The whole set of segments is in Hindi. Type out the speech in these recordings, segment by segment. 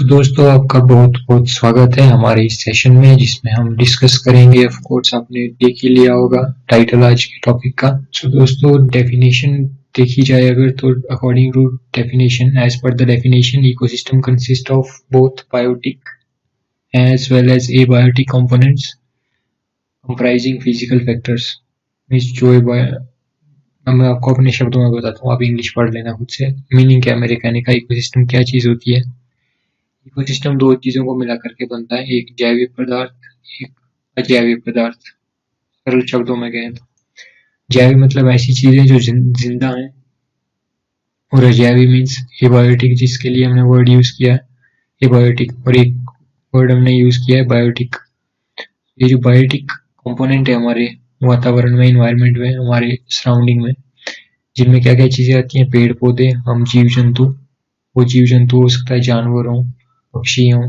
दोस्तों, आपका बहुत बहुत स्वागत है हमारे इस सेशन में, जिसमें हम डिस्कस करेंगे। ऑफ कोर्स आपने देख ही लिया होगा टाइटल आज के टॉपिक का। दोस्तों, डेफिनेशन देखी जाए अगर, तो according to definition, as per the definition, ecosystem consist of both biotic as well as abiotic components comprising physical factors. जो मैं आपको अपने शब्दों में बताता हूँ, आप इंग्लिश पढ़ लेना खुद से। मीनिंग क्या है मेरे कहने का, इकोसिस्टम क्या चीज होती है। इकोसिस्टम दो चीजों को मिला करके बनता है, एक जैविक पदार्थ, एक अजैविक पदार्थ। सरल शब्दों में कहें तो जैविक मतलब ऐसी चीजें जो जिंदा हैं, और अजैविक मीन्स एबायोटिक, जिसके लिए हमने वर्ड यूज किया है एबायोटिक, और एक वर्ड हमने यूज किया है बायोटिक। ये जो बायोटिक कंपोनेंट है हमारे वातावरण में, इन्वायरमेंट में, हमारे सराउंडिंग में, जिनमें क्या क्या चीजें आती हैं, पेड़ पौधे, हम जीव जंतु, वो जीव जंतु हो सकता है जानवर हो, पक्षी हो,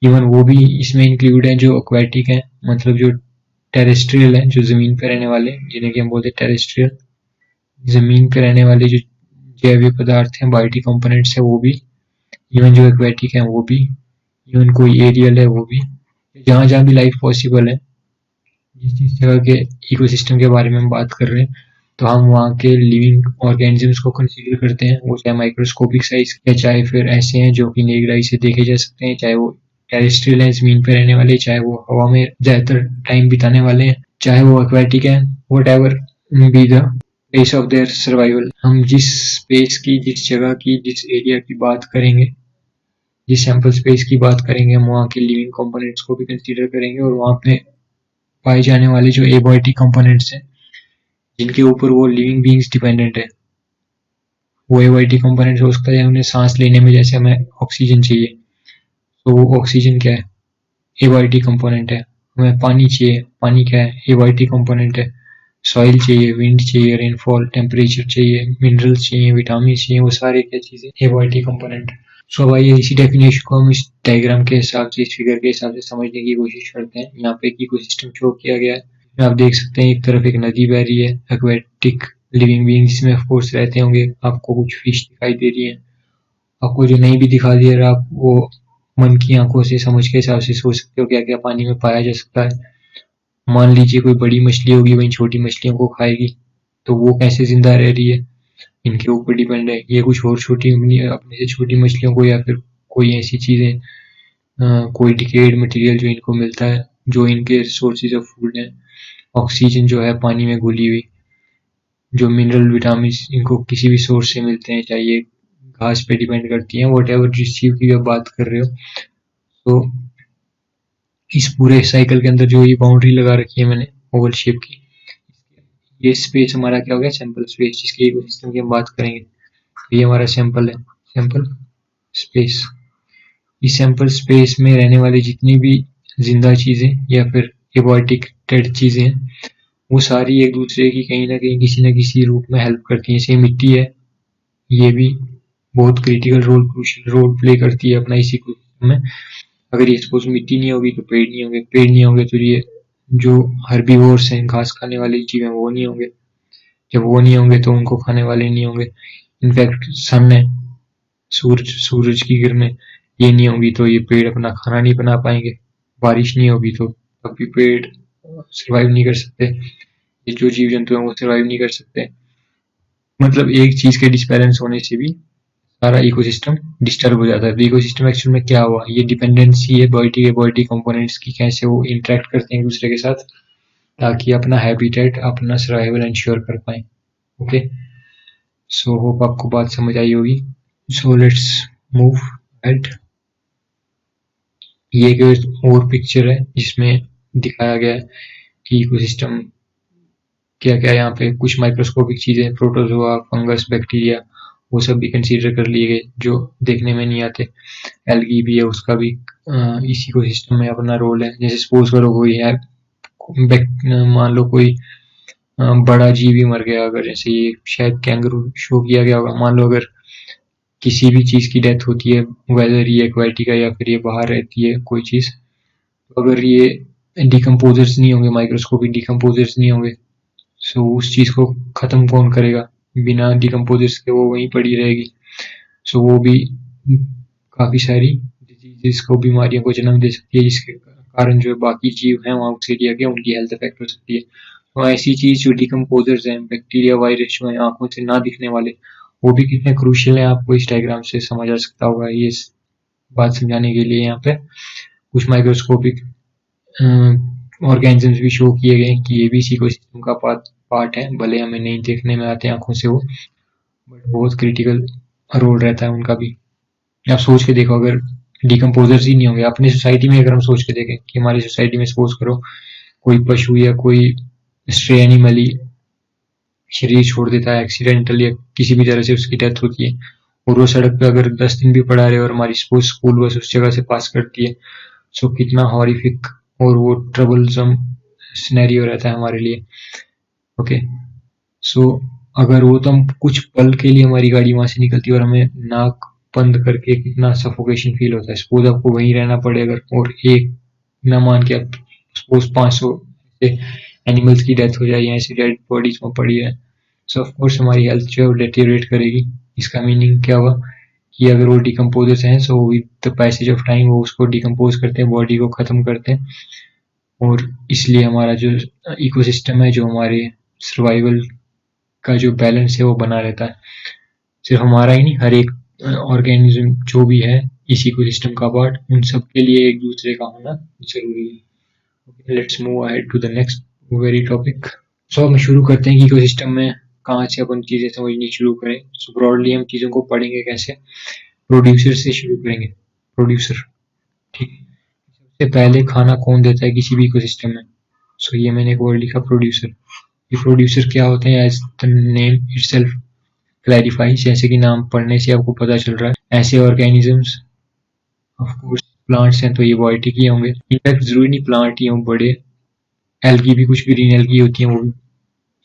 इवन वो भी इसमें इंक्लूड है जो एक्वेटिक है, मतलब जो टेरेस्ट्रियल है, जो जमीन पे रहने वाले, जिन्हें कि हम बोलते हैं टेरेस्ट्रियल, जमीन पे रहने वाले जो जैविक पदार्थ हैं, बायोटिक कंपोनेंट्स है, वो भी, इवन जो एक्वेटिक है वो भी, इवन कोई एरियल है वो भी, जहाँ जहाँ भी लाइफ पॉसिबल है, जिस जगह के इकोसिस्टम के बारे में हम बात कर रहे हैं, तो हम वहाँ के लिविंग ऑर्गेनिजम्स को कंसीडर करते हैं। वो चाहे माइक्रोस्कोपिक साइज के, चाहे फिर ऐसे हैं जो कि नेक्ड आई से देखे जा सकते हैं, चाहे वो टेरेस्ट्रियल है, जमीन पे रहने वाले, चाहे वो हवा में ज्यादातर टाइम बिताने वाले हैं, चाहे वो एक्वेटिक है, what ever be the place of their survival. हम जिस स्पेस की, जिस जगह की, जिस एरिया की बात करेंगे, जिस सैंपल स्पेस की बात करेंगे, हम वहाँ के लिविंग कंपोनेंट्स को भी कंसीडर करेंगे, और वहाँ पे पाए जाने वाले जो एबायोटिक कंपोनेंट्स हैं, जिनके ऊपर वो लिविंग बीइंग्स डिपेंडेंट है, वो एबायोटिक कंपोनेंट्स हो सकता है उन्हें सांस लेने में, जैसे हमें ऑक्सीजन चाहिए, तो वो ऑक्सीजन क्या है, एबायोटिक कंपोनेंट है। हमें पानी चाहिए, पानी क्या है, एबायोटिक कंपोनेंट है। सॉइल चाहिए, विंड चाहिए, रेनफॉल, टेम्परेचर चाहिए, मिनरल्स चाहिए, विटामिन चाहिए, वो सारे क्या चीजें, एबायोटिक कंपोनेंट। सो अब आइए इसी डेफिनेशन को हम इस डायग्राम के हिसाब से, इस फिगर के हिसाब से समझने की कोशिश करते हैं। यहाँ पे एक इकोसिस्टम शो किया गया है, आप देख सकते हैं एक तरफ एक नदी बह रही है, एक्वेटिक लिविंग बीइंग जिसमें ऑफ कोर्स रहते होंगे। आपको कुछ फिश दिखाई दे रही है, आपको जो नहीं भी दिखा दे रहा, आप वो मन की आंखों से समझ के हिसाब से सोच सकते हो क्या क्या पानी में पाया जा सकता है। मान लीजिए कोई बड़ी मछली होगी, वही छोटी मछलियों को खाएगी, तो वो कैसे जिंदा रह रही है, इनके ऊपर डिपेंड है। ये कुछ और छोटी, अपने से छोटी मछलियों को, या फिर कोई ऐसी चीजें, कोई डिकेड मटेरियल जो इनको मिलता है, जो इनके सोर्सेज ऑफ फूड है, ऑक्सीजन जो है पानी में घुली हुई, जो मिनरल विटामिन इनको किसी भी सोर्स से मिलते हैं, चाहे ये घास पे डिपेंड करती हैं, वट एवर जिस चीज की आप बात कर रहे हो। तो इस पूरे साइकिल के अंदर जो ये बाउंड्री लगा रखी है मैंने ओवल शेप की, ये स्पेस हमारा क्या हो गया, सैंपल स्पेस, जिसके इकोसिस्टम की हम बात करेंगे। तो ये हमारा सैंपल है, सैंपल स्पेस। इस सैंपल स्पेस में रहने वाली जितनी भी जिंदा चीजें या फिर एबायोटिक डेड चीजें हैं, वो सारी एक दूसरे की कहीं ना कहीं, किसी न किसी रूप में हेल्प करती हैं। जैसे मिट्टी है, ये भी बहुत critical role, crucial role play करती है अपना इसी इकोसिस्टम में। अगर ये सपोज मिट्टी नहीं होगी तो पेड़ नहीं होंगे, पेड़ नहीं होंगे तो ये जो हर्बीवोर्स हैं, घास खाने वाले जीव हैं, वो नहीं होंगे। जब वो नहीं होंगे तो उनको खाने वाले नहीं होंगे। इनफैक्ट सन है, सूरज की किरणें, ये नहीं होगी तो ये पेड़ अपना खाना नहीं बना पाएंगे। बारिश नहीं होगी तो तब भी पेड़ सर्वाइव नहीं कर सकते, ये जो जीव जंतु हैं वो सर्वाइव नहीं कर सकते। मतलब एक चीज के डिसबैलेंस होने से भी सारा इकोसिस्टम डिस्टर्ब हो जाता है। तो इकोसिस्टम एक्चुअल में क्या हुआ, ये डिपेंडेंसी है बायोटिक कंपोनेंट्स की, कैसे वो इंटरेक्ट करते हैं एक दूसरे के साथ, ताकि अपना हैबिटेट, अपना सर्वाइवल इंश्योर कर पाए। ओके, सो होप आपको बात समझ आई होगी। सो लेट्स मूव एड। ये एक और पिक्चर है जिसमें दिखाया गया है कि इकोसिस्टम क्या क्या, यहाँ पे कुछ माइक्रोस्कोपिक चीजें, प्रोटोजोआ, फंगस, बैक्टीरिया, वो सब भी कंसीडर कर लिए गए जो देखने में नहीं आते। एल्गी भी है, उसका भी इसी इकोसिस्टम में अपना रोल है। जैसे सपोज करो कोई है, मान लो कोई बड़ा जीव ही मर गया, अगर जैसे ये शायद कैंगरू शो किया गया होगा, मान लो अगर किसी भी चीज की डेथ होती है, वेदर ये एक्वेटिक है या फिर ये बाहर रहती है कोई चीज, तो अगर ये डिकम्पोजर्स नहीं होंगे, माइक्रोस्कोपिक डिकम्पोजर्स नहीं होंगे, सो उस चीज को खत्म कौन करेगा, बिना डिकम्पोजर्स के वो वहीं पड़ी रहेगी। सो वो भी काफी सारी डिजीज को, बीमारियों को जन्म दे सकती है, जिसके कारण जो बाकी जीव हैं वहाँ उस एरिया के, उनकी हेल्थ इफेक्ट हो सकती है। तो ऐसी चीज जो डिकम्पोजर्स हैं, बैक्टीरिया, वायरस जो है आंखों से ना दिखने वाले, वो भी कितने क्रूशियल हैं, आपको इस डायग्राम से समझ आ सकता होगा। ये बात समझाने के लिए यहाँ पे कुछ माइक्रोस्कोपिक ऑर्गेनिजम्स भी शो किए गए कि ये भी इकोसिस्टम का पार्ट है, भले हमें नहीं देखने में आते आंखों से वो, बट बहुत क्रिटिकल रोल रहता है उनका भी। आप सोच के देखो, अगर डिकम्पोजर्स ही नहीं होंगे अपनी सोसाइटी में, अगर हम सोच के देखें कि हमारी सोसाइटी में सपोज करो कोई पशु या कोई स्ट्रे एनिमल ही शरीर छोड़ देता है एक्सीडेंटल, या किसी भी तरह से उसकी डेथ होती है, और वो सड़क पे अगर 10 दिन भी पड़ा रहे और हमारी सपोज स्कूल बस उस जगह से पास करती है, सो कितना हॉरिफिक और वो ट्रबलसम सिनेरियो रहता है हमारे लिए। ओके, सो अगर वो तो हम कुछ पल के लिए हमारी गाड़ी वहां से निकलती है और हमें नाक बंद करके कितना सफोकेशन फील होता है। सपोज आपको वहीं रहना पड़े अगर, और एक ना मान के आप सपोज 500 एनिमल्स की डेथ हो जाए या ऐसी डेड बॉडीज में पड़ी है, सो ऑफ कोर्स हमारी हेल्थ जो है डेटेरिएट करेगी। इसका मीनिंग क्या हुआ कि अगर वो डिकम्पोजर्स हैं, so with the passage of time वो उसको डिकम्पोज करते हैं, बॉडी को खत्म करते हैं, और इसलिए हमारा जो इकोसिस्टम है, जो हमारे सर्वाइवल का जो बैलेंस है वो बना रहता है। सिर्फ हमारा ही नहीं, हर एक ऑर्गेनिज्म जो भी है इस इकोसिस्टम का पार्ट, उन सब के लिए एक दूसरे का होना जरूरी है। Okay, let's move ahead to the next very topic. So हम शुरू करते हैं कि इकोसिस्टम में कहाँ से अपन चीजें समझनी शुरू करें। सो ब्रॉडली हम चीजों को पढ़ेंगे कैसे, प्रोड्यूसर से शुरू करेंगे। प्रोड्यूसर, ठीक है। सबसे पहले खाना कौन देता है किसी भी इकोसिस्टम में? सो ये मैंने एक वर्ड लिखा, प्रोड्यूसर। ये प्रोड्यूसर क्या होते हैं, as the name itself clarify, जैसे कि नाम पढ़ने से आपको पता चल रहा है, ऐसे ऑर्गेनिजम्स, ऑफ कोर्स प्लांट्स हैं तो ये बायोटिक ही होंगे। इनफैक्ट जरूरी नहीं प्लांट ही हों, बड़े एल्गी भी, कुछ ग्रीन एल्गी होती हैं, वो भी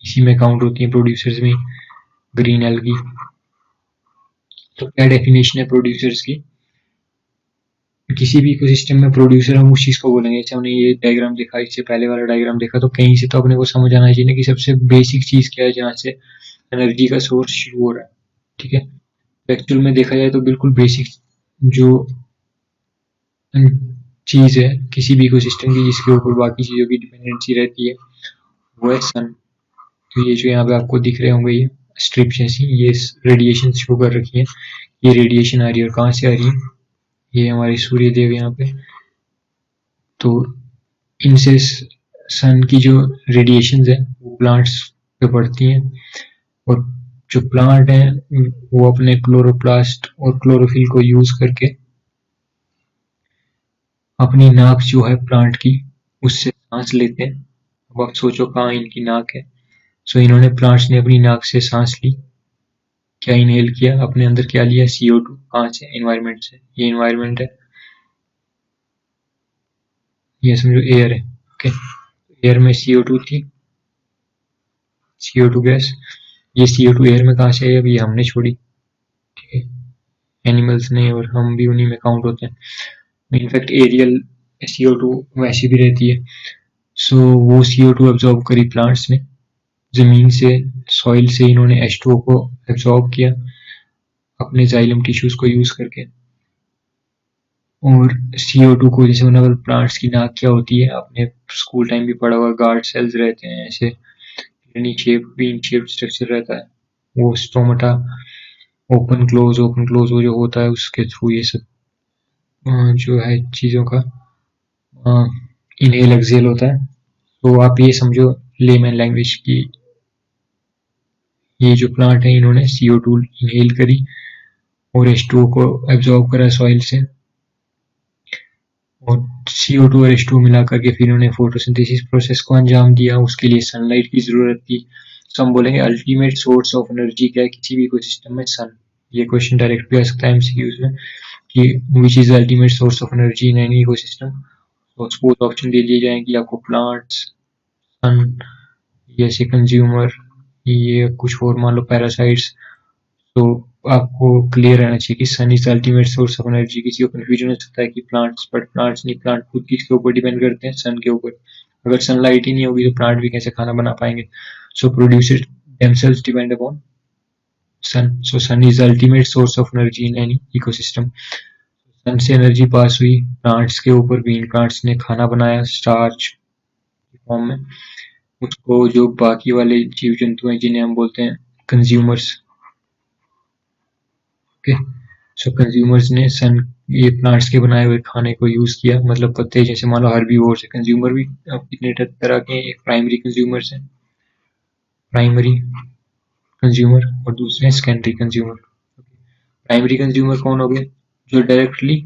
इसी में काउंट होती हैं प्रोड्यूसर्स में, ग्रीन एल्गी। तो क्या डेफिनेशन है प्रोड्यूसर्स की? किसी भी इकोसिस्टम में प्रोड्यूसर हम उस चीज को बोलेंगे। जैसे हमने ये डायग्राम देखा, इससे पहले वाला डायग्राम देखा, तो कहीं से तो अपने को समझ आना चाहिए कि सबसे बेसिक चीज क्या है जहाँ से एनर्जी का सोर्स शुरू हो रहा है। ठीक है, एक्चुअल में देखा जाए तो बिल्कुल बेसिक जो चीज है किसी भी इकोसिस्टम की जिसके ऊपर बाकी चीजों की डिपेंडेंसी रहती है, वो है सन। तो ये जो यहाँ पे आपको दिख रहे होंगे ये स्ट्रिप्स ऐसी, ये रेडिएशन शो कर रखी है, ये रेडिएशन आ रही है, और कहाँ से आ रही है? ये हमारे सूर्य देव यहाँ पे। तो इनसे सन की जो रेडिएशन है वो प्लांट्स पे पड़ती हैं, और जो प्लांट है वो अपने क्लोरोप्लास्ट और क्लोरोफिल को यूज करके अपनी नाक जो है प्लांट की, उससे सांस लेते हैं। अब आप सोचो कहाँ इनकी नाक है। सो इन्होंने, प्लांट्स ने अपनी नाक से सांस ली, क्या इनहेल किया, अपने अंदर क्या लिया? CO2। कहाँ से? एनवायरमेंट से। ये एनवायरमेंट है, ये समझो एयर है। ओके, एयर में CO2 थी, CO2 गैस। ये CO2 एयर में कहाँ से आई? अब ये हमने छोड़ी, ठीक है, एनिमल्स ने, और हम भी उन्हीं में काउंट होते हैं। इनफैक्ट एरियल CO2 वैसी भी रहती है। सो वो CO2 एब्जॉर्ब करी प्लांट्स ने, जमीन से, सॉइल से इन्होंने H2O को एब्जॉर्ब किया अपने जाइलम टिश्यूज को यूज करके। और CO2 को, जैसे वन प्लांट्स की नाक क्या होती है, आपने स्कूल टाइम भी पढ़ा होगा, गार्ड सेल्स रहते हैं, ऐसे बीन शेप स्ट्रक्चर रहता है, वो स्टोमेटा ओपन क्लोज वो जो होता है उसके थ्रू ये सब जो है चीजों का इनहेल एक्सहेल होता है। तो आप ये समझो लेमन लैंग्वेज की, ये जो प्लांट है इन्होंने CO2 इनहेल करी और H2O को एब्जॉर्ब करा सॉइल से, और CO2 और H2O मिलाकर के फिर इन्होंने फोटोसिंथेसिस प्रोसेस को अंजाम दिया। उसके लिए सनलाइट की जरूरत थी। तो हम बोलेंगे अल्टीमेट सोर्स ऑफ एनर्जी क्या है किसी भी इकोसिस्टम में? सन। ये क्वेश्चन डायरेक्ट भी आ सकता है MCQs में कि which is ultimate source of energy in any ecosystem. तो सपोज ऑप्शन दे दिए जाए कि आपको प्लांट्स, सन, जैसे कंज्यूमर, ये कुछ और मान लो पैरासाइट्स। तो आपको क्लियर रहना चाहिए कि sun is ultimate source of energy. किसी को कंफ्यूजन हो सकता है कि प्लांट्स, बट प्लांट्स नहीं, प्लांट खुद किसके ऊपर डिपेंड करते हैं? सन के ऊपर। अगर सनलाइट ही नहीं होगी तो प्लांट भी कैसे खाना बना पाएंगे? सो producers themselves depend upon sun. So sun is the ultimate source of energy in any ecosystem. सन से एनर्जी पास हुई प्लांट्स के ऊपर, ग्रीन प्लांट्स ने खाना बनाया स्टार्च फॉर्म में, उसको जो बाकी वाले जीव जंतु हैं जिन्हें हम बोलते हैं कंज्यूमर्स, ओके, सो कंज्यूमर्स ने ये प्लांट्स के बनाए हुए खाने को यूज किया, मतलब पत्ते, जैसे मान लो हर्बीवोर्स है, कंज्यूमर भी अब कितने तरह के, एक प्राइमरी कंज्यूमर्स हैं, प्राइमरी कंज्यूमर, और दूसरे सेकेंडरी कंज्यूमर। प्राइमरी कंज्यूमर कौन हो गए, जो डायरेक्टली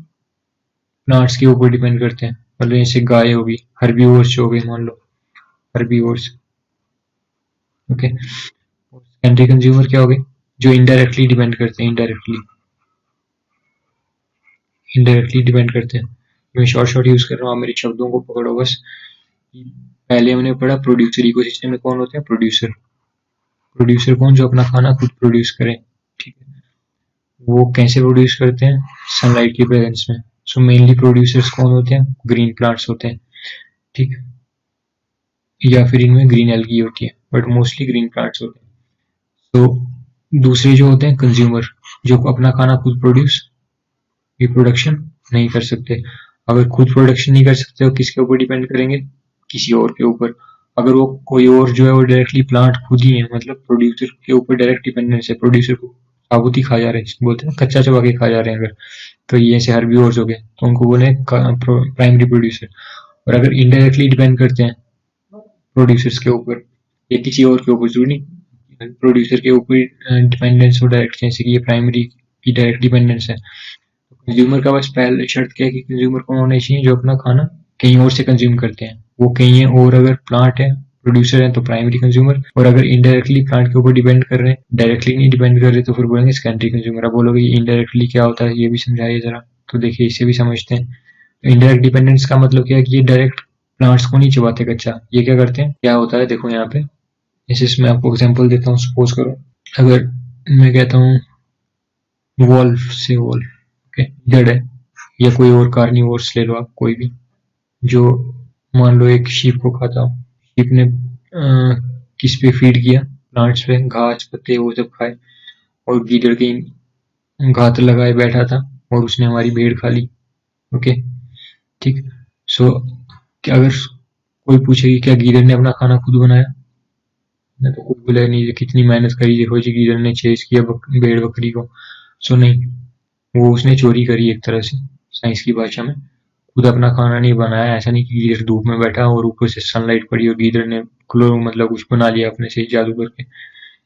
प्लांट्स के ऊपर डिपेंड करते हैं, मतलब जैसे गाय होगी, हर्बीवोर्स हो गए मान लो, हर्बीवोर्स, ओके। सेकेंडरी कंज्यूमर क्या हो गए, जो इनडायरेक्टली डिपेंड करते हैं, इनडायरेक्टली डिपेंड करते हैं। मैं शॉर्ट यूज कर रहा हूँ, आप मेरे शब्दों को पकड़ो बस। पहले हमने पढ़ा प्रोड्यूसर, इकोसिस्टम में कौन होते हैं, प्रोड्यूसर कौन, जो अपना खाना खुद प्रोड्यूस करें, ठीक है। वो कैसे प्रोड्यूस करते हैं, सनलाइट की प्रेजेंस में। सो मेनली प्रोड्यूसर्स कौन होते हैं, ग्रीन प्लांट्स होते हैं, ठीक, या फिर इनमें ग्रीन एल्गी होती है, बट मोस्टली ग्रीन प्लांट्स होते हैं। तो दूसरे जो होते हैं कंज्यूमर, जो अपना खाना खुद रिप्रोडक्शन नहीं कर सकते। अगर खुद प्रोडक्शन नहीं कर सकते तो किसके ऊपर डिपेंड करेंगे, किसी और के ऊपर। अगर वो कोई और जो है वो डायरेक्टली प्लांट खुद ही है, मतलब प्रोड्यूसर के ऊपर डायरेक्ट डिपेंडेंस है, प्रोड्यूसर को साबुत ही खा जा रहे हैं, बोलते हैं कच्चा चबा के खा जा रहे हैं अगर, तो ये ऐसे हर्बीवोर्स हो गए, तो उनको बोले प्राइमरी प्रोड्यूसर। और अगर इनडायरेक्टली डिपेंड करते हैं प्रोड्यूसर्स के ऊपर या किसी और के ऊपर, जरूरी नहीं प्रोड्यूसर के ऊपर डिपेंडेंस हो डायरेक्ट, जैसे कि ये प्राइमरी की डायरेक्ट डिपेंडेंस है। कंज्यूमर का बस पहले शर्त क्या है कि कंज्यूमर कौन होने चाहिए, जो अपना खाना कहीं और से कंज्यूम करते हैं, वो कहीं है, और अगर प्लांट है, प्रोड्यूसर है, तो प्राइमरी कंज्यूमर, और अगर इनडायरेक्टली प्लांट के ऊपर डिपेंड कर रहे हैं, डायरेक्टली नहीं डिपेंड कर रहे, तो फिर बोलेंगे सेकेंडरी कंज्यूमर। अब बोलोगे इनडायरेक्टली क्या होता है, ये भी समझाइए जरा। तो देखिए इसे भी समझते हैं। इनडायरेक्ट डिपेंडेंस का मतलब क्या है कि ये डायरेक्ट प्लांट्स को नहीं चबाते कच्चा, ये क्या करते हैं, क्या होता है देखो यहाँ पे, जैसे मैं आपको एग्जाम्पल देता हूँ। सपोज करो अगर मैं कहता हूँ वॉल्फ से, वॉल्फ ओके जड़ है, या कोई और कार्निवोर्स ले लो आप, कोई भी, जो मान लो एक शीप को खाता हो, शीप ने किस पे फीड किया, प्लांट्स पे, घास पत्ते वो सब खाए, और गीदड़ के घात लगाए बैठा था और उसने हमारी भेड़ खा ली, ओके, ठीक। सो अगर कोई पूछे कि क्या गीदड़ ने अपना खाना खुद बनाया, ना, तो कोई बोले नहीं, कितनी मेहनत करी, देखो जी गीदड़ ने चेज किया भेड़ बकरी को। सो नहीं, वो उसने चोरी करी एक तरह से, साइंस की भाषा में, खुद अपना खाना नहीं बनाया। ऐसा नहीं कि गीदड़ धूप में बैठा और ऊपर से सनलाइट पड़ी और गीदड़ ने क्लो मतलब कुछ बना लिया अपने से जादू करके,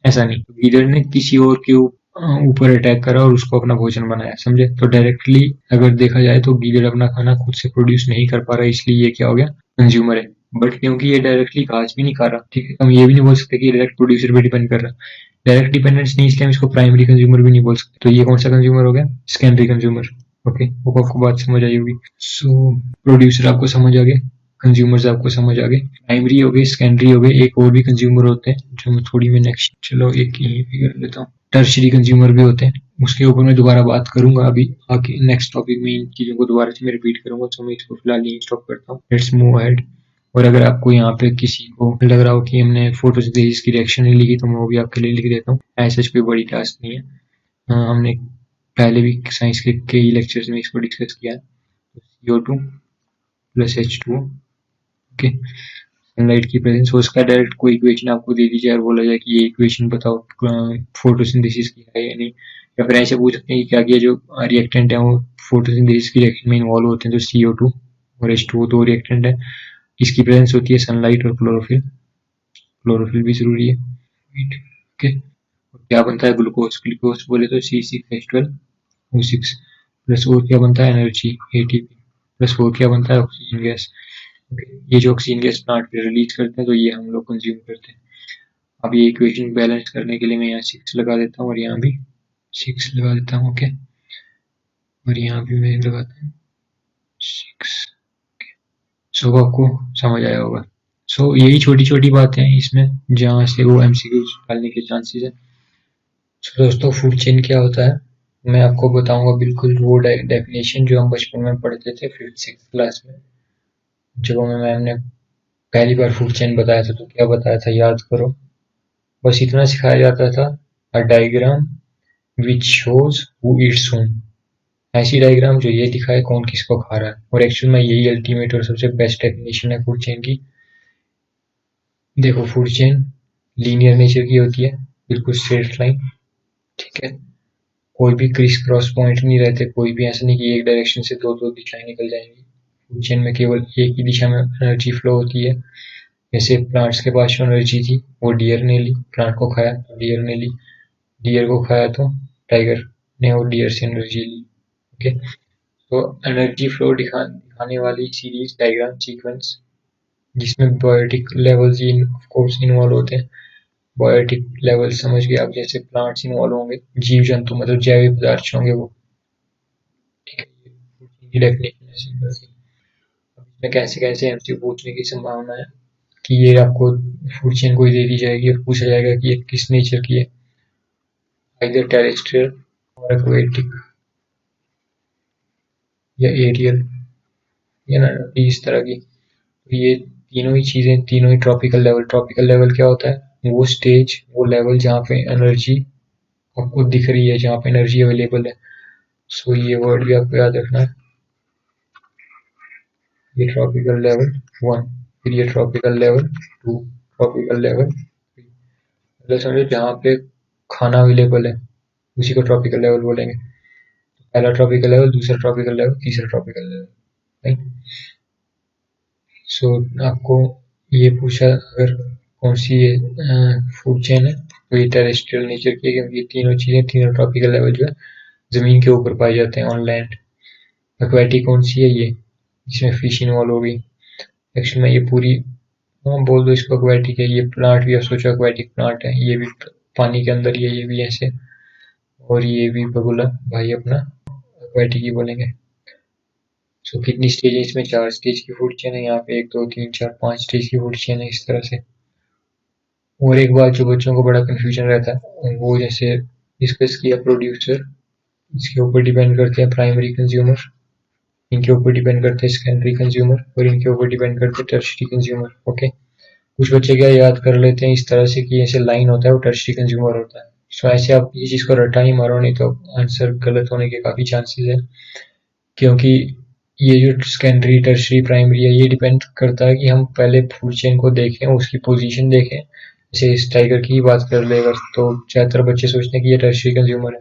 ऐसा नहीं। गीदड़ ने किसी और के ऊपर अटैक करा और उसको अपना भोजन बनाया, समझे। तो डायरेक्टली अगर देखा जाए तो गीदड़ अपना खाना खुद से प्रोड्यूस नहीं कर पा रहा, इसलिए ये क्या हो गया, कंज्यूमर है। बट क्योंकि ये डायरेक्टली घास भी नहीं खा रहा, ठीक है, हम ये भी नहीं बोल सकते कि डायरेक्ट प्रोड्यूसर पे डिपेंड कर रहा, डायरेक्ट डिपेंडेंस नहीं, इसलिए हम इसको प्राइमरी कंज्यूमर भी नहीं बोल सकते। तो ये कौन सा कंज्यूमर हो गया, सेकेंडरी कंज्यूमर, ओके। वो आपको बात समझ आई होगी। सो प्रोड्यूसर आपको समझ आ गए, कंज्यूमर्स आपको समझ आ गए, प्राइमरी हो गए, सेकेंडरी हो गए, एक और भी कंज्यूमर होते हैं जो मैं थोड़ी में नेक्स्ट, चलो एक यहीं पे कर लेता हूँ, टर्शरी कंज्यूमर भी होते हैं, उसके ऊपर मैं दोबारा बात करूंगा अभी आगे नेक्स्ट टॉपिक में, इन चीजों को दोबारा से मैं रिपीट करूंगा। तो मैं इसको फिलहाल यहीं स्टॉप करता हूँ, लेट्स मूव अहेड। और अगर आपको यहाँ पे किसी को लग रहा हो कि हमने फोटोसिंथेसिस की रिएक्शन नहीं लिखी, तो मैं वो भी आपके लिए लिख देता हूँ, ऐसा कोई बड़ी टास्क नहीं है। हमने पहले भी साइंस के कई लेक्चर्स में इसको डिस्कस किया है। CO2 plus H2O, okay, sunlight की प्रेजेंस हो, उसका डायरेक्ट कोई इक्वेशन आपको दे दी जाए और बोला जाए कि ये इक्वेशन बताओ फोटोसिंथेसिस की है या नहीं, या फिर ऐसे पूछ सकते हैं कि क्या किया जो रिएक्टेंट है वो फोटोसिंथेसिस की रिएक्शन में इन्वॉल्व होते हैं, तो CO2 और H2O दो रिएक्टेंट है, इसकी प्रेजेंस होती है सनलाइट और क्लोरोफिल, क्लोरोफिल भी जरूरी है, ओके। क्या बनता है ग्लूकोज, ग्लूकोज बोले तो C6H12O6 प्लस और क्या बनता है एनर्जी ATP प्लस और क्या बनता है ऑक्सीजन गैस, ये जो ऑक्सीजन गैस प्लांट पे रिलीज करते हैं तो ये हम लोग कंज्यूम करते हैं। अब ये इक्वेशन बैलेंस करने के लिए मैं यहाँ 6 लगा देता हूँ और यहाँ भी 6 लगा देता हूँ, ओके, और यहाँ भी मैं लगाता हूँ 6। सो आपको समझ आया होगा। सो यही छोटी छोटी बातें हैं इसमें जहाँ से वो MCQ डालने के चांसेस है। सो दोस्तों फूड चेन क्या होता है मैं आपको बताऊंगा बिल्कुल वो डेफिनेशन जो हम बचपन में पढ़ते थे 5th-6th क्लास में, जब हमें मैम ने पहली बार फूड चेन बताया था। तो क्या बताया था याद करो, बस इतना सिखाया जाता था, a diagram which shows who Yeats whom, ऐसी डायग्राम जो ये दिखाए कौन किसको खा रहा है, और एक्चुअल में यही अल्टीमेट और सबसे बेस्ट डेफिनेशन है फूड चेन की। देखो फूड चेन लीनियर नेचर की होती है, बिल्कुल स्ट्रेट लाइन, ठीक है, कोई भी क्रिस क्रॉस पॉइंट नहीं रहते, कोई भी ऐसा नहीं कि एक डायरेक्शन से दो दो दिशाएं निकल जाएंगी। फूड चेन में केवल एक ही दिशा में एनर्जी फ्लो होती है। जैसे प्लांट्स के पास जो एनर्जी थी वो डियर ने ली, प्लांट को खाया तो डियर ने ली, डियर को खाया तो टाइगर ने वो डियर से एनर्जी ली। ओके, तो एनर्जी फ्लो दिखाने वाली सीरीज डायग्राम सीक्वेंस जिसमें biotic levels of course involve होते हैं। बायोटिक लेवल समझ गए आप, जैसे प्लांट्स इन्वॉल्व होंगे, जीव जंतु मतलब जैविक पदार्थ होंगे वो, ठीक है। ये डेफिनेशन है सिंपल सी। अब इसमें कैसे कैसे एमसीक्यू पूछने की संभावना है कि ये आपको फूड चेन कोई दे दी जाएगी और पूछा जाएगा कि ये किस नेचर की है, आइदर टेरेस्ट्रियल और एक्वेटिक या एरियल या ना इस तरह की। तो ये तीनों ही चीजें, तीनों ही ट्रॉपिकल लेवल। ट्रॉपिकल लेवल क्या होता है, वो स्टेज, वो लेवल जहाँ पे एनर्जी आपको दिख रही है, जहाँ पे एनर्जी अवेलेबल है। सो ये वर्ड भी आपको याद रखना है, ये ट्रॉपिकल लेवल 1, फिर ये ट्रॉपिकल लेवल 2, ट्रॉपिकल लेवल 3। मतलब समझो जहाँ पे खाना अवेलेबल है उसी को ट्रॉपिकल लेवल बोलेंगे। पहला ट्रॉपिकल लेवल, दूसरा ट्रॉपिकल लेवल, तीसरा ट्रॉपिकल लेवल, राइट। सो आपको ये पूछा अगर कौन सी फूड चेन है, तो ये टेरेस्ट्रियल नेचर की है, क्योंकि ये तीनों चीजें, तीनों ट्रॉपिकल लेवल जो है जमीन के ऊपर पाए जाते हैं, ऑन लैंड। एक्वेटिक कौन सी है, ये जिसमें फिश इन्वॉल्व होगी। एक्चुअली में ये पूरी, हाँ बोल दो इसको एक्वेटिक है। ये प्लांट भी आप सोचो एक्वेटिक प्लांट है, ये भी पानी के अंदर ही है, ये भी ऐसे, और ये भी बगुला भाई अपना एक्वेटिक ही बोलेंगे। सो कितनी स्टेज है इसमें, 4 स्टेज की फूड चेन है यहाँ पे, 1 2 3 4 5 स्टेज की फूड चेन है इस तरह से। और एक बात जो बच्चों को बड़ा कंफ्यूजन रहता है, वो जैसे डिस्कस किया प्रोड्यूसर, इसके ऊपर डिपेंड करते हैं प्राइमरी कंज्यूमर, इनके ऊपर डिपेंड करते हैं सेकेंडरी कंज्यूमर, और इनके ऊपर डिपेंड करते हैं टर्शरी कंज्यूमर। ओके, कुछ बच्चे क्या याद कर लेते हैं इस तरह से कि ऐसे लाइन होता है वो टर्शरी कंज्यूमर होता है। सो ऐसे आप ये चीज को रट्टा नहीं मारो, नहीं तो आंसर गलत होने के काफी चांसेस है। क्योंकि ये जो सेकेंडरी टर्शरी प्राइमरी है, ये डिपेंड करता है कि हम पहले फूड चेन को देखें, उसकी पोजीशन देखें। जैसे इस टाइगर की बात कर ले अगर, तो ज्यादातर बच्चे सोचते हैं कि ये टर्शरी कंज्यूमर है,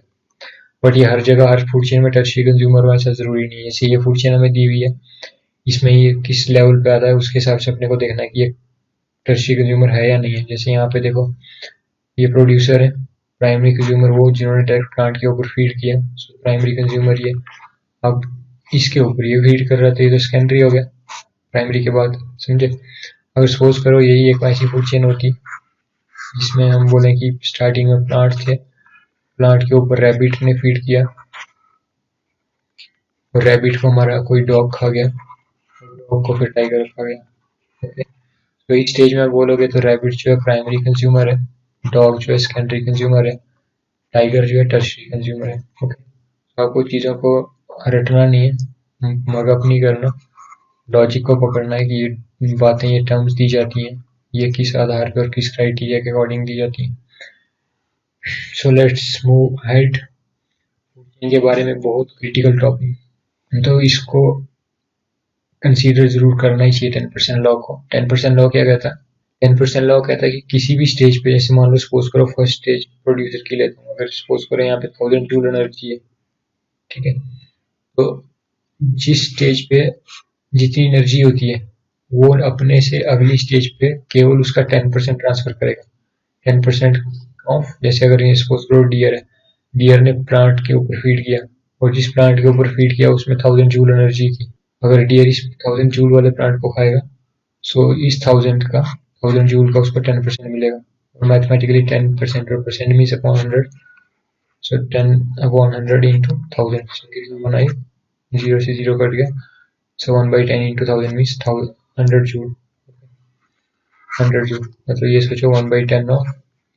बट ये हर जगह हर फूड चेन में टर्शरी कंज्यूमर हो ऐसा जरूरी नहीं है। जैसे ये फूड चेन हमें दी हुई है, इसमें ये किस लेवल पे आता है उसके हिसाब से अपने को देखना है कि ये टर्शरी कंज्यूमर है या नहीं है। जैसे यहाँ पे देखो, ये प्रोड्यूसर है, प्राइमरी कंज्यूमर वो जिन्होंने डायरेक्ट प्लांट के ऊपर फीड किया, सो प्राइमरी कंज्यूमर ये। अब इसके ऊपर ये फीड कर रहा था, ये तो सेकेंडरी हो गया प्राइमरी के बाद, समझे। अगर सपोज करो यही एक ऐसी फूड चेन होती जिसमें हम बोले कि स्टार्टिंग में प्लांट थे, प्लांट के ऊपर रैबिट ने फीड किया और रैबिट को हमारा कोई डॉग खा गया, डॉग को फिर टाइगर खा गया। ओके, तो इस स्टेज में बोलोगे तो रैबिट जो है प्राइमरी कंज्यूमर है, डॉग जो है सेकेंडरी कंज्यूमर है, टाइगर जो है टर्शरी कंज्यूमर है। ओके, तो आपको चीज़ों को रटना नहीं है, मगअप नहीं करना, लॉजिक को पकड़ना है कि ये बातें, ये टर्म्स दी जाती हैं, ये किस आधार पर और किस क्राइटेरिया के अकॉर्डिंग दी जाती हैं। सो लेट्स मूव अहेड। इनके बारे में बहुत क्रिटिकल टॉपिक, तो इसको कंसीडर जरूर करना ही चाहिए 10% लॉ को। 10% लॉ क्या कहता है, 10% लॉ कहता है कि किसी भी स्टेज पे, जैसे मान लो सपोज करो फर्स्ट स्टेज प्रोड्यूसर की लेता हूँ, अगर सपोज करो यहाँ पे 1000 जूल एनर्जी है, ठीक है, तो जिस स्टेज पे जितनी एनर्जी होती है वो अपने से अगली स्टेज पे केवल उसका 10% ट्रांसफर करेगा। 10% ऑफ, जैसे अगर ये सपोज करो डियर है, डियर ने प्लांट के ऊपर फीड किया, और जिस प्लांट के ऊपर फीड किया उसमें 1000 जूल एनर्जी थी, अगर डियर इस 1000 जूल वाले प्लांट को खाएगा, सो इस 1000 जूल का उसको 10% मिलेगा। और मैथमेटिकली 10% और परसेंट मीन्स अपॉन 100, सो 10 अपॉन 100 इंटू 1000, सो बनाई 0 से 0 कट गया, सो 1/10 इंटू 1000 मीन्स 100 जूल। 100 जूल मतलब ये सोचो 1/10 ऑफ,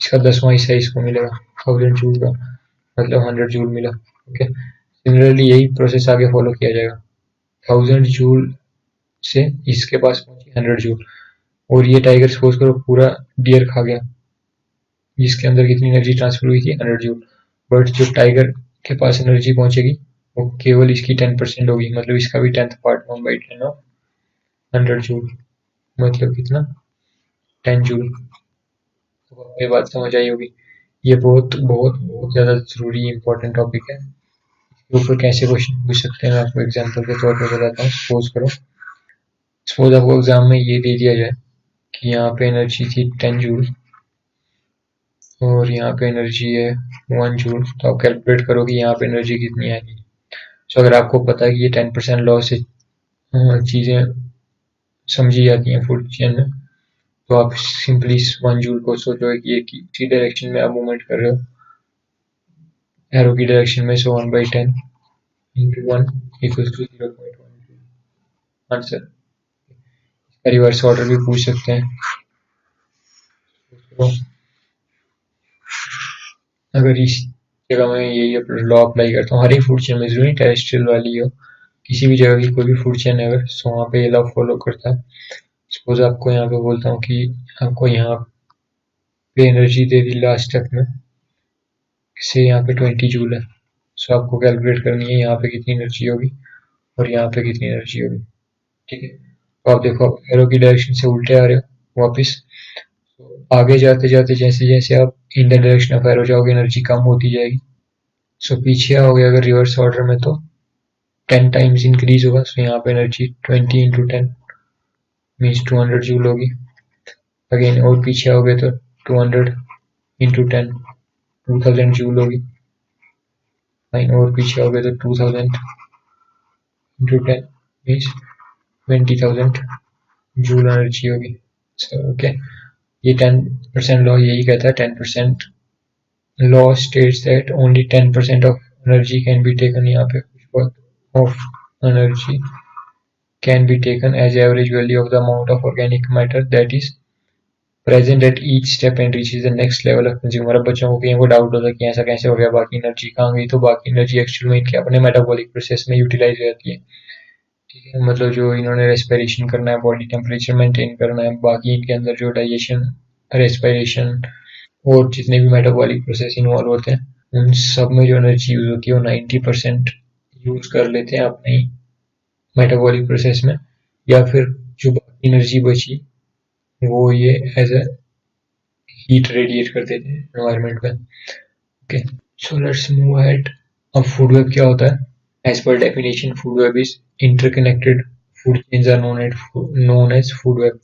इसका 10वां हिस्सा इसको मिलेगा 1000 जूल का, मतलब 100 जूल मिला। ओके, सिमिलरली यही प्रोसेस आगे फॉलो किया जाएगा। 1000 जूल से इसके पास पहुंची 100 जूल, और ये टाइगर सपोज करो पूरा डियर खा गया, जिसके अंदर कितनी एनर्जी ट्रांसफर हुई थी 100 जूल, बट जो टाइगर के पास एनर्जी पहुंचेगी वो केवल इसकी 10% होगी, मतलब इसका भी 10th पार्ट 1/10 ऑफ 100 जूल, मतलब कितना 10 जूल। तो आपको ये बात समझ आई होगी। ये बहुत बहुत बहुत ज़्यादा ज़रूरी इंपॉर्टेंट टॉपिक है। इसके ऊपर कैसे क्वेश्चन पूछ सकते हैं मैं आपको एग्जाम्पल के तौर पर बताता हूँ। सपोज आपको एग्जाम में ये दे दिया जाए कि यहाँ पे एनर्जी थी 10 जूल और यहाँ पे एनर्जी है 1 जूल, तो आप कैलकुलेट करो कि यहाँ पे एनर्जी कितनी आएगी। सो अगर आपको पता है कि ये 10% लॉस से चीज़ें समझी जाती हैं फूड चेन में, तो आप सिंपली इस 1 जूल को सोचो कि ये किसी डायरेक्शन में आप मूवमेंट कर रहे हो, एरो की डायरेक्शन में, सो 1/10 इंटू 1 इक्वल्स टू 0.1 आंसर। इसका रिवर्स ऑर्डर भी पूछ सकते हैं। तो अगर इस जगह मैं यही लॉ अप्लाई करता हूँ हर एक फूड चेन में, जरूरी टेरेस्ट्रियल वाली हो, किसी भी जगह की कोई भी फूड चेन है अगर, सो वहाँ पे ये लॉ फॉलो करता है। सपोज आपको यहाँ पे बोलता हूँ कि आपको यहाँ पे एनर्जी दे दी लास्ट स्टेप में से यहाँ पे 20 जूल है, सो आपको कैलकुलेट करनी है यहाँ पे कितनी एनर्जी होगी और यहाँ पे कितनी एनर्जी होगी। ठीक है, तो आप देखो एरो की डायरेक्शन से उल्टे आ रहे हो वापस, आगे जाते जाते जैसे जैसे आप in the direction of arrow जाओगे एनर्जी कम होती जाएगी। सो पीछे आओगे अगर रिवर्स ऑर्डर में तो 10 टाइम्स इंक्रीज होगा, सो यहाँ पे एनर्जी 20 इंटू 10 मीन्स 200 जूल होगी। अगेन और पीछे आओगे तो 200 इंटू 10 2000 जूल होगी। फाइन, और पीछे आओगे तो 2000 इंटू 10 मीन्स 20,000 जूल एनर्जी होगी। ओके, ये 10% लॉ यही कहता है 10% law states that only 10% of energy can be taken, यहाँ पे कुछ of energy can be taken as average value of the amount of organic matter that is present at each step and reaches the next level of consumer. अब बच्चों को कहीं को डाउट होता है कि ऐसा कैसे हो गया, बाकी एनर्जी कहाँ गई, तो बाकी एनर्जी एक्चुअल में इनके अपने मेटाबॉलिक प्रोसेस में यूटिलाइज हो जाती है। ठीक है, मतलब जो इन्होंने रेस्पिरेशन करना है, बॉडी टेम्परेचर मेंटेन करना है, बाकी इनके अंदर जो डाइजेशन, रेस्पिरेशन और जितने भी मेटाबॉलिक प्रोसेस इन्वॉल्व होते हैं, उन सब में जो एनर्जी यूज होती है वो 90% यूज कर लेते हैं अपनी मेटाबॉलिक प्रोसेस में, या फिर जो बाकी एनर्जी बची वो ये एज अ हीट रेडिएट कर देते हैं एनवायरनमेंट में। Okay, so let's move ahead. अब फूड वेब क्या होता है? As per definition food web is interconnected food chains are known as food web.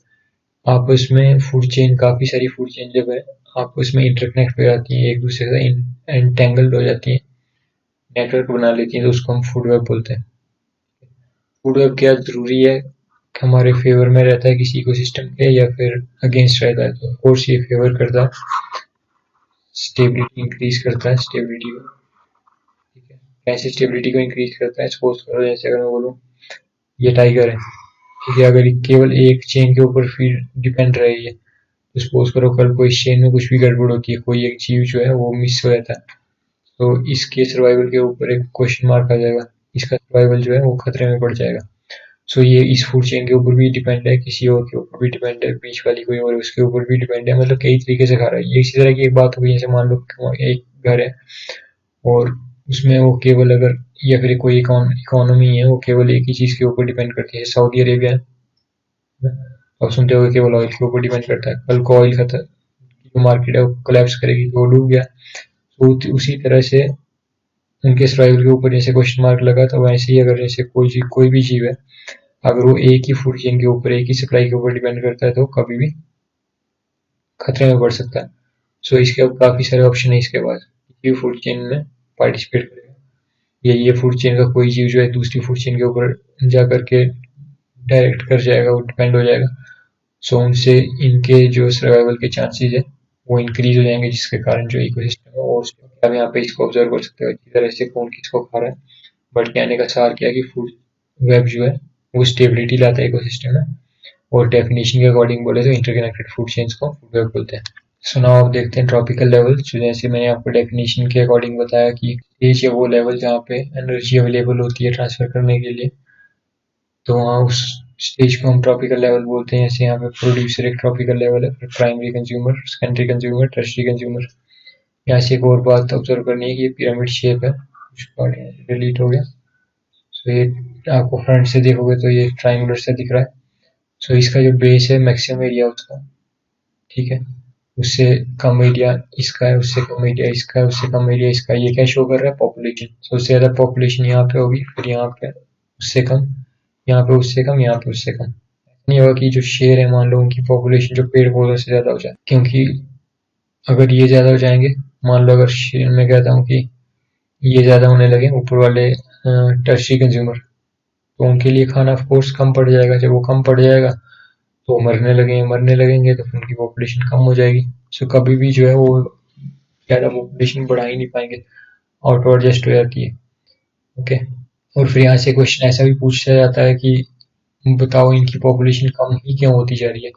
आपस में फूड चेन, काफी सारी फूड चेन जब है आपस में इंटरकनेक्ट हो जाती है, एक दूसरे से एंटेंगल्ड हो जाती है, नेटवर्क बना लेती है, तो उसको हम फूड वेब बोलते हैं। फूड वेब क्या जरूरी है, हमारे फेवर में रहता है किसी इकोसिस्टम के या फिर अगेंस्ट रहता है? तो कोर्स ये फेवर करता है, स्टेबिलिटी इंक्रीज करता है स्टेबिलिटी को। ठीक है, कैसे स्टेबिलिटी को इंक्रीज करता है? सपोज करो जैसे अगर मैं बोलूँ ये टाइगर है, ठीक है, अगर केवल एक चेन के ऊपर फीड डिपेंड रही है, तो सपोज करो कल को इस चेन में कुछ भी गड़बड़ होती है, कोई एक जीव जो है वो मिस हो जाता है, तो इसके सर्वाइवल के ऊपर एक क्वेश्चन मार्क आ जाएगा, इसका सर्वाइवल जो है वो खतरे में पड़ जाएगा। सो ये इस फूड चेन के ऊपर भी डिपेंड है, किसी और के ऊपर भी डिपेंड है, बीच वाली कोई और उसके ऊपर भी डिपेंड है, मतलब कई तरीके से खा रहा है। ये इसी तरह की एक बात होगी, जैसे मान लो एक घर है और उसमें वो केवल अगर, या फिर कोई इकोनॉमी है वो केवल एक ही चीज के ऊपर डिपेंड करती है, सऊदी अरेबिया है, आप सुनते हो केवल ऑयल के ऊपर डिपेंड करता है, कल को ऑयल खत्म, जो मार्केट है वो कोलैप्स करेगी तो वो डूब गया। तो उसी तरह से उनके सर्वाइवल के ऊपर जैसे क्वेश्चन मार्क लगा, तो वैसे ही अगर जैसे कोई भी जीव है, अगर वो एक ही फूड चेन के ऊपर, एक ही सप्लाई के ऊपर डिपेंड करता है, तो कभी भी खतरे में पड़ सकता है। सो इसके अब काफी सारे ऑप्शन है इसके बाद, किसी भी फूड चेन में पार्टिसिपेट करेगा, या ये फूड चेन का कोई जीव जो है दूसरी फूड चेन के ऊपर जा करके डायरेक्ट कर जाएगा, वो डिपेंड हो जाएगा। सो उनसे इनके जो सर्वाइवल के चांसेस है वो इंक्रीज हो जाएंगे, जिसके कारण जो इकोसिस्टम है और आप यहाँ पे इसको ऑब्जर्व कर सकते हो अच्छी तरह से कौन किसको खा रहा है। बट कहने का सार क्या है कि फूड वेब जो है वो स्टेबिलिटी लाता है इकोसिस्टम में, और डेफिनेशन के अकॉर्डिंग बोले तो इंटरकनेक्टेड फूड चेन्स को फूड वेब बोलते हैं। सो नाउ आप देखते हैं ट्रॉपिकल लेवल। जैसे मैंने आपको डेफिनेशन के अकॉर्डिंग बताया कि स्टेज है वो लेवल जहाँ पे एनर्जी अवेलेबल होती है ट्रांसफर करने के लिए, तो वहाँ उस स्टेज को हम ट्रॉपिकल लेवल बोलते हैं। जैसे यहाँ पे प्रोड्यूसर एक ट्रॉपिकल लेवल है, फिर primary consumer, secondary consumer, tertiary consumer. यहाँ से एक और बात ऑब्जर्व करनी है कि ये पिरामिड शेप है, कुछ डिलीट हो गया। तो ये आपको फ्रंट से देखोगे तो ये ट्रायंगुलर सा दिख रहा है। सो इसका जो बेस है मैक्सिमम एरिया उसका, ठीक है, उससे कम एरिया इसका है, उससे कम एरिया इसका है, उससे कम एरिया इसका है। ये क्या शो कर रहा है? पॉपुलेशन। सबसे ज्यादा पॉपुलेशन यहाँ पे होगी, फिर यहाँ पे उससे कम, यहाँ पे उससे कम, यहाँ पे उससे कम। नहीं होगा कि जो शेर है मान लो उनकी पॉपुलेशन जो पेड़ पौधों से ज्यादा हो जाए, क्योंकि अगर ये ज्यादा हो जाएंगे, मान लो अगर शेर में कहता हूँ कि ये ज्यादा होने लगे ऊपर वाले टर्शियरी कंज्यूमर, तो उनके लिए खाना ऑफ कोर्स कम पड़ जाएगा। जब वो कम पड़ जाएगा तो मरने लगेंगे, तो फिर उनकी पॉपुलेशन कम हो जाएगी। सो कभी भी जो है वो ज़्यादा पॉपुलेशन बढ़ा ही नहीं पाएंगे, ऑटो एडजस्ट हो जाती है। ओके, और फिर यहाँ से क्वेश्चन ऐसा भी पूछा जाता है कि बताओ इनकी पॉपुलेशन कम ही क्यों होती जा रही है,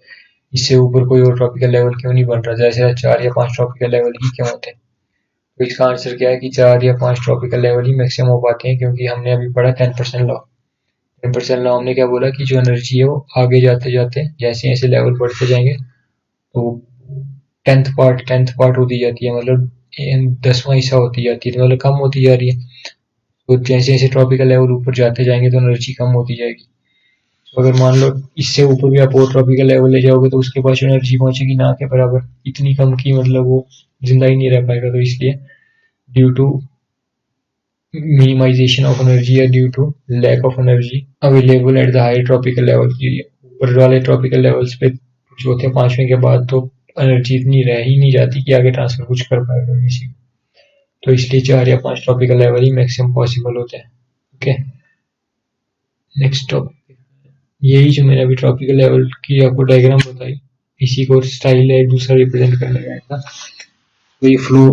इससे ऊपर कोई और ट्रॉपिकल लेवल क्यों नहीं बन रहा, जैसे 4 या 5 ट्रॉपिकल लेवल ही क्यों होते हैं। तो इसका आंसर क्या है कि 4 या 5 ट्रॉपिकल लेवल ही मैक्सिमम हो पाते हैं, क्योंकि हमने अभी पढ़ा 10% लॉ। 10% लॉ हमने क्या बोला कि जो एनर्जी है वो आगे जाते जाते जैसे जैसे लेवल बढ़ते जाएंगे तो 10th पार्ट होती जाती है, मतलब 10वां हिस्सा होती जाती है, तो मतलब कम होती जा रही है। तो जैसे जैसे ट्रॉपिकल लेवल ऊपर जाते जाएंगे तो एनर्जी कम होती जाएगी। तो अगर मान लो इससे ऊपर भी आप और ट्रॉपिकल लेवल ले जाओगे तो उसके पास एनर्जी पहुंचेगी ना के बराबर, इतनी कम की मतलब वो जिंदा ही नहीं रह पाएगा। तो इसलिए due to minimization of energy या due to lack of energy available at the high tropical level, ऊपर वाले ट्रॉपिकल लेवल्स पे चौथे पांचवें के बाद तो एनर्जी इतनी रह ही नहीं जाती कि आगे ट्रांसफर कुछ कर पाएगा किसी। तो इसलिए 4 या 5 ट्रॉपिकल लेवल ही मैक्सिमम पॉसिबल होते हैं। ओके, नेक्स्ट टॉपिक, यही जो मैंने अभी ट्रॉपिकल लेवल की आपको डायग्राम बताई, इसी को स्टाइल है एक दूसरा रिप्रेजेंट करने का। तो ये फ्लो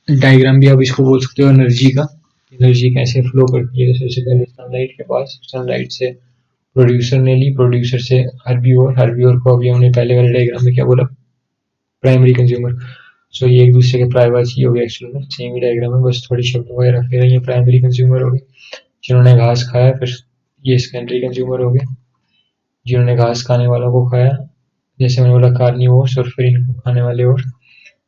डायग्राम भी आप इसको बोल सकते हो एनर्जी का, एनर्जी कैसे फ्लो करती है। सबसे पहले सनलाइट के पास, सनलाइट से प्रोड्यूसर ने ली, प्रोड्यूसर से हर्बीवर को अभी हमने पहले वाले डायग्राम में क्या बोला, प्राइमरी कंज्यूमर। सो ये एक दूसरे के प्राइवेसी हो गए, एक्चुअली में सेम ही डायग्राम है, बस थोड़ी शब्द वगैरह फिर ये प्राइमरी कंज्यूमर हो गए जिन्होंने घास खाया, फिर ये सेकेंडरी कंज्यूमर हो गए जिन्होंने घास खाने वालों को खाया, जैसे मैंने बोला कार्निवोर्स, और फिर इनको खाने वाले और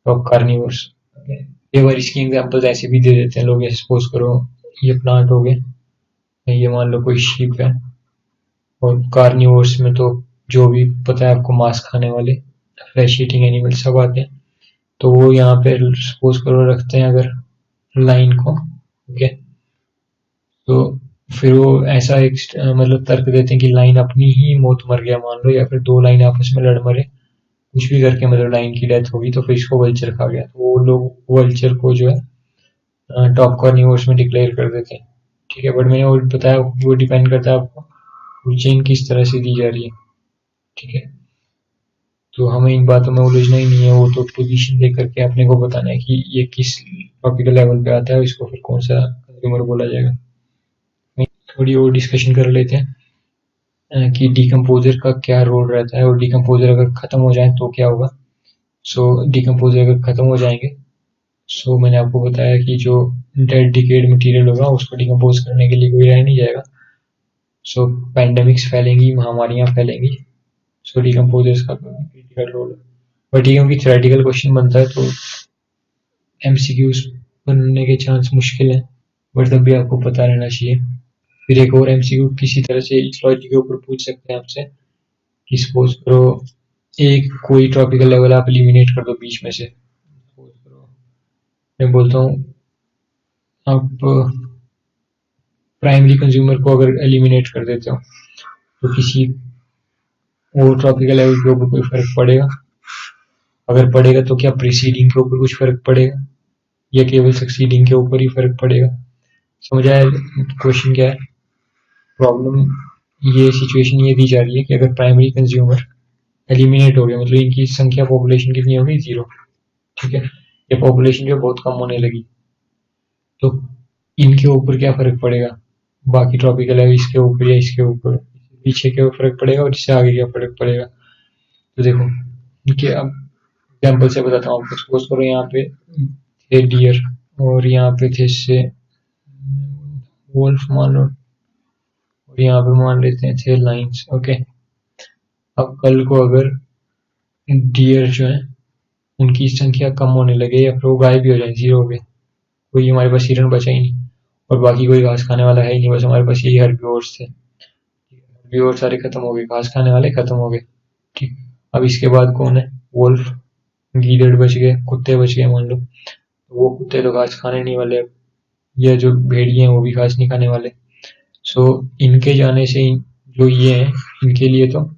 टॉप कार्निवोर्स। कई बार इसकी एग्जांपल्स ऐसे भी दे देते हैं लोग, जैसे सपोज करो ये प्लांट हो गए, ये मान लो कोई शीप है, और कार्निवोर्स में तो जो भी पता है आपको मांस खाने वाले फ्लैश ईटिंग एनिमल सब आते हैं। तो वो यहाँ पे सपोज करो रखते हैं अगर लाइन को, ओके, तो फिर वो ऐसा एक मतलब तर्क देते हैं कि लाइन अपनी ही मौत मर गया मान लो, या फिर दो लाइन आपस में लड़ मरे, कुछ भी करके मतलब लाइन की डेथ होगी, तो फिर इसको वल्चर खा गया। तो वो लोग वल्चर को जो है टॉप कार्निवोर्स में डिक्लेयर कर देते हैं, ठीक है। बट मैंने वो बताया वो डिपेंड करता है आपको चेन किस तरह से दी जा रही है, ठीक है। तो हमें इन बातों में उलझना ही नहीं है, वो तो पोजीशन लेकर के अपने को बताना है कि ये किस टॉपिकल लेवल पे आता है, इसको फिर कौन सा कंज्यूमर बोला जाएगा। थोड़ी और डिस्कशन कर लेते हैं कि डिकम्पोजर का क्या रोल रहता है, और डिकम्पोजर अगर खत्म हो जाए तो क्या होगा। सो डिकम्पोजर अगर खत्म हो जाएंगे, सो मैंने आपको बताया कि जो डेड डिकेड मटेरियल होगा उसको डिकम्पोज करने के लिए कोई रह नहीं जाएगा। सो पैंडेमिक्स फैलेंगी, महामारियां फैलेंगी। सो डिकम्पोजर्स का क्रिटिकल रोल है। बट ये क्योंकि थ्योरेटिकल क्वेश्चन बनता है तो एमसीक्यूज बनने के चांस मुश्किल है, बट तब भी आपको पता रहना चाहिए। फिर एक और एमसीक्यू किसी तरह से इस लॉजिक के ऊपर पूछ सकते हैं आपसे कि सपोज करो एक कोई ट्रॉपिकल लेवल आप एलिमिनेट कर दो बीच में से, सपोज करो मैं बोलता हूँ आप प्राइमरी कंज्यूमर को अगर एलिमिनेट कर देते हो तो किसी और ट्रॉपिकल लेवल के ऊपर कोई फर्क पड़ेगा? अगर पड़ेगा तो क्या प्रीसीडिंग के ऊपर कुछ फर्क पड़ेगा या केवल सक्सीडिंग के ऊपर ही फर्क पड़ेगा? समझ आया क्वेश्चन क्या है? प्रॉब्लम ये सिचुएशन ये दी जा रही है कि अगर प्राइमरी कंज्यूमर एलिमिनेट हो गया, मतलब इनकी संख्या पॉपुलेशन कितनी हो गई, 0, ठीक है, ये पॉपुलेशन जो बहुत कम होने लगी, तो इनके ऊपर क्या फर्क पड़ेगा, बाकी ट्रॉपिकल है इसके ऊपर या इसके ऊपर, पीछे क्या फर्क पड़ेगा और इससे आगे क्या फर्क पड़ेगा। तो देखो इनके अब एग्जाम्पल से बताता हूँ आपको। सपोज करो यहाँ पे थे डियर और यहाँ पे थे से वोल्फ मान लो, और यहाँ पे मान लेते हैं थे लाइन्स, ओके। अब कल को अगर डियर जो है उनकी संख्या कम होने लगे या फिर वो गायब भी हो जाए, 0 हो गए, कोई हमारे पास हिरन बचा ही नहीं, और बाकी कोई घास खाने वाला है ही नहीं, बस हमारे पास यही हर्बीवोर्स थे। हर्बीवोर सारे खत्म हो गए, घास खाने वाले खत्म हो गए। ठीक, अब इसके बाद कौन है? वोल्फ, गीदड़ बच गए, कुत्ते बच गए मान लो। वो कुत्ते तो घास खाने नहीं वाले अब, या जो भेड़िए हैं वो भी घास नहीं खाने वाले। सो इनके जाने से जो ये हैं, इनके लिए तो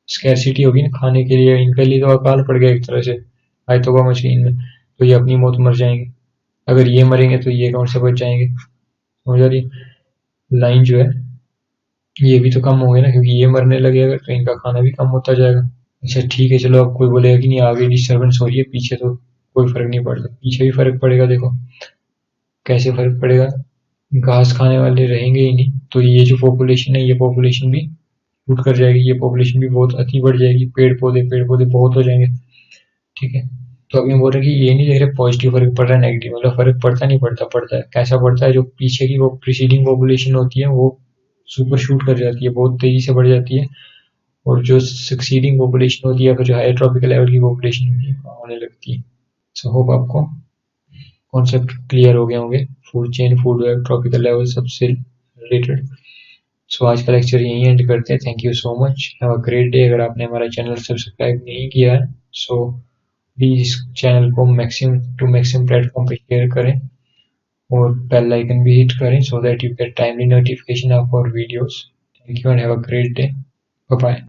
स्कैरसिटी होगी ना खाने के लिए, इनके लिए तो अकाल पड़ गया एक तरह से, आयतोबा मच गई इनमें, तो ये अपनी मौत मर जाएंगे। अगर ये मरेंगे तो ये कौन से बच जाएंगे? समझ आ रही लाइन जो है, ये भी तो कम होंगे ना, क्योंकि ये मरने लगे अगर तो इनका खाना भी कम होता जाएगा। अच्छा ठीक है, चलो अब कोई बोलेगा कि नहीं आगे डिस्टर्बेंस हो रही है, पीछे तो कोई फर्क नहीं पड़ता। पीछे भी फर्क पड़ेगा, देखो कैसे फर्क पड़ेगा। घास खाने वाले रहेंगे ही नहीं, तो ये जो पॉपुलेशन है, ये पॉपुलेशन भी छूट कर जाएगी, ये पॉपुलेशन भी बहुत अति बढ़ जाएगी, पेड़ पौधे बहुत हो जाएंगे। ठीक है, तो अभी हम बोल रहे हैं कि ये नहीं देख रहे पॉजिटिव फर्क पड़ रहा है नेगेटिव, मतलब फर्क पड़ता नहीं पड़ता, पड़ता है। कैसा पड़ता है? जो पीछे की वो प्रीसीडिंग पॉपुलेशन होती है वो सुपर शूट कर जाती है, बहुत तेजी से बढ़ जाती है, और जो सक्सीडिंग पॉपुलेशन होती है, फिर जो हायर ट्रॉपिकल लेवल की पॉपुलेशन होती है होने लगती है। सो होप आपको कॉन्सेप्ट क्लियर हो गए होंगे, food chain, food web, tropical level सबसे रिलेटेड। सो आज का लेक्चर यहीं एंड करते हैं। Thank you so much, have a great day. अगर आपने हमारा चैनल सब्सक्राइब नहीं किया है, सो प्लीज इस चैनल को मैक्सिमम टू मैक्सिमम प्लेटफॉर्म पे शेयर करें, और बेल आइकन भी हिट करें, so that you get timely notification of our videos. Thank you and have a great day. Bye bye.